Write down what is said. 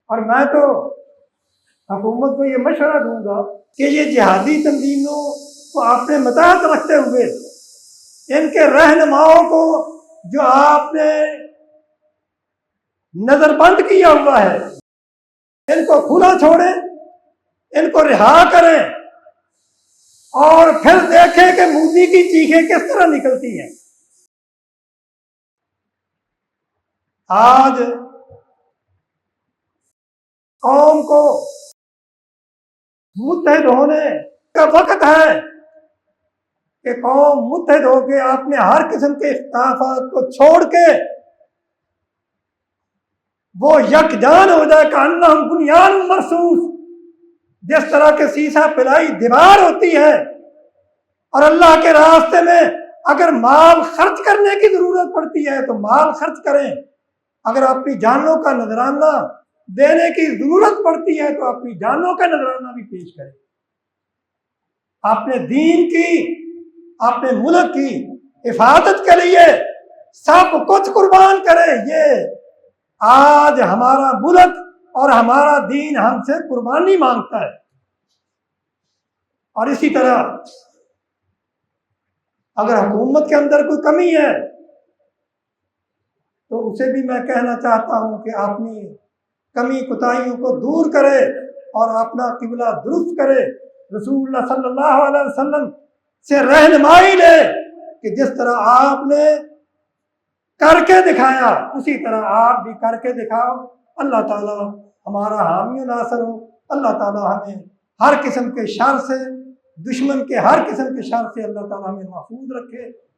اور میں تو حکومت کو یہ مشورہ دوں گا کہ یہ جہادی تنظیموں کو آپ نے متحد رکھتے ہوئے ان کے رہنماؤں کو جو آپ نے نظر بند کیا ہوا ہے ان کو کھلا چھوڑیں، ان کو رہا کریں اور پھر دیکھیں کہ مودی کی چیخیں کس طرح نکلتی ہیں۔ آج قوم کو متحد ہونے کا وقت ہے کہ قوم متحد ہو کے اپنے ہر قسم کے اختلافات کو چھوڑ کے وہ یکجان ہو جائے کہ انہم بنیان مرصوص، جس طرح کے سیسا پلائی دیوار ہوتی ہے اور اللہ کے راستے میں اگر مال خرچ کرنے کی ضرورت پڑتی ہے تو مال خرچ کریں، اگر اپنی جانوں کا نذرانہ دینے کی ضرورت پڑتی ہے تو اپنی جانوں کا نذرانہ بھی پیش کریں، اپنے دین کی، اپنے ملک کی حفاظت کے لیے سب کچھ قربان کریں۔ یہ آج ہمارا ملک اور ہمارا دین ہم سے قربانی مانگتا ہے۔ اور اسی طرح اگر حکومت کے اندر کوئی کمی ہے تو اسے بھی میں کہنا چاہتا ہوں کہ اپنی کمی کوتاہیوں کو دور کرے اور اپنا قبلہ درست کرے، رسول اللہ صلی اللہ علیہ وسلم سے رہنمائی لے کہ جس طرح آپ نے کر کے دکھایا اسی طرح آپ بھی کر کے دکھاؤ۔ اللہ تعالی ہمارا حامی و ناصر ہو، اللہ تعالی ہمیں ہر قسم کے شر سے، دشمن کے ہر قسم کے شر سے اللہ تعالی ہمیں محفوظ رکھے۔